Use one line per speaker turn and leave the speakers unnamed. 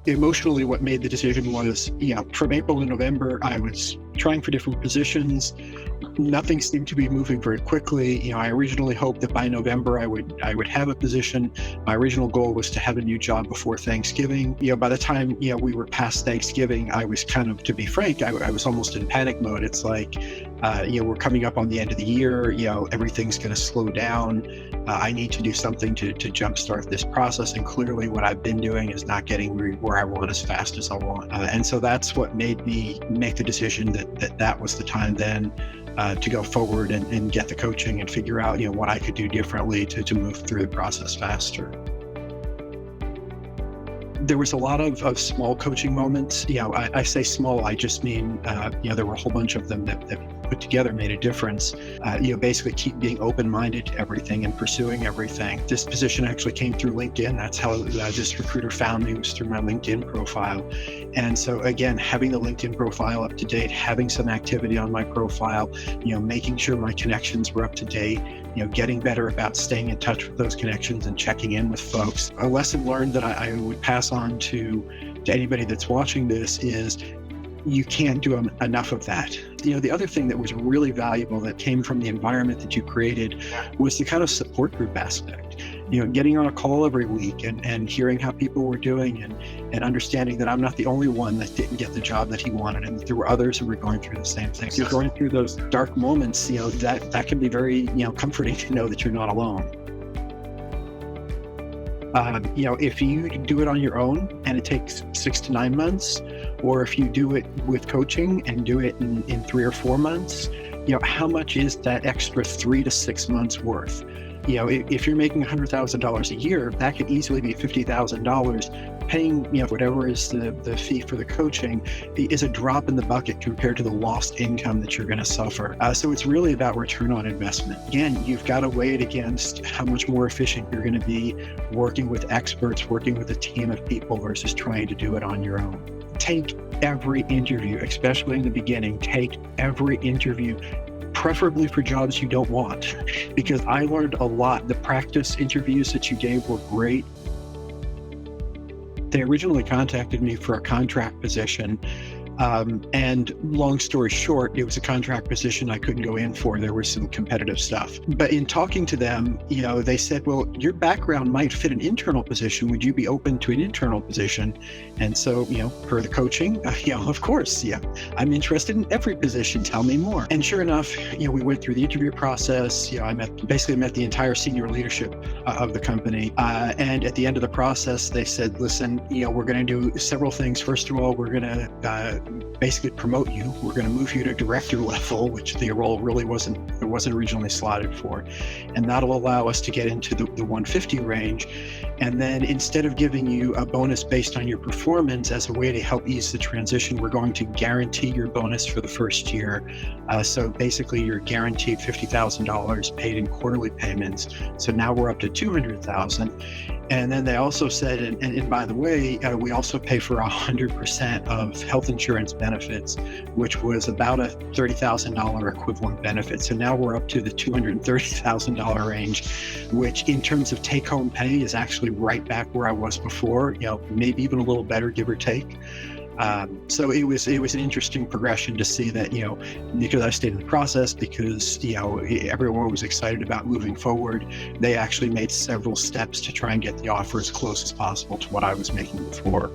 Emotionally, what made the decision was, from April to November, I was trying for different positions. Nothing seemed to be moving very quickly. I originally hoped that by November I would have a position. My original goal was to have a new job before Thanksgiving. By the time we were past Thanksgiving, I was kind of, to be frank, I was almost in panic mode. It's like, we're coming up on the end of the year. Everything's going to slow down. I need to do something to jumpstart this process. And clearly, what I've been doing is not getting where I want as fast as I want. And so that's what made me make the decision that was the time then to go forward and get the coaching and figure out what I could do differently to move through the process faster. There was a lot of small coaching moments. I say small, I just mean, there were a whole bunch of them that put together made a difference. Basically keep being open-minded to everything and pursuing everything. This position actually came through LinkedIn. That's how this recruiter found me, was through my LinkedIn profile. And so again, having the LinkedIn profile up to date, having some activity on my profile, making sure my connections were up to date, getting better about staying in touch with those connections and checking in with folks. A lesson learned that I would pass on to anybody that's watching this is you can't do enough of that. The other thing that was really valuable that came from the environment that you created was the kind of support group aspect. Getting on a call every week and hearing how people were doing and understanding that I'm not the only one that didn't get the job that he wanted, and that there were others who were going through the same thing. You're going through those dark moments, that can be very, comforting to know that you're not alone. If you do it on your own and it takes 6 to 9 months, or if you do it with coaching and do it in 3 or 4 months, how much is that extra 3 to 6 months worth? If you're making $100,000 a year, that could easily be $50,000. Paying, whatever is the fee for the coaching is a drop in the bucket compared to the lost income that you're going to suffer. So it's really about return on investment. Again, you've got to weigh it against how much more efficient you're going to be working with experts, working with a team of people versus trying to do it on your own. Take every interview, especially in the beginning, take every interview, preferably for jobs you don't want, because I learned a lot. The practice interviews that you gave were great. They originally contacted me for a contract position. And long story short, it was a contract position I couldn't go in for. There was some competitive stuff. But in talking to them, they said, well, your background might fit an internal position. Would you be open to an internal position? And so, per the coaching, of course, I'm interested in every position. Tell me more. And sure enough, we went through the interview process. I met the entire senior leadership of the company. And at the end of the process, they said, listen, we're going to do several things. First of all, we're going to basically promote you. We're going to move you to director level, which the role really wasn't originally slotted for. And that'll allow us to get into the 150 range. And then instead of giving you a bonus based on your performance as a way to help ease the transition, we're going to guarantee your bonus for the first year. So basically you're guaranteed $50,000 paid in quarterly payments. So now we're up to $200,000. And then they also said, and by the way, we also pay for 100% of health insurance benefits, which was about a $30,000 equivalent benefit. So now we're up to the $230,000 range, which in terms of take-home pay is actually right back where I was before, maybe even a little better, give or take. So it was an interesting progression to see that, because I stayed in the process, because, everyone was excited about moving forward, they actually made several steps to try and get the offer as close as possible to what I was making before.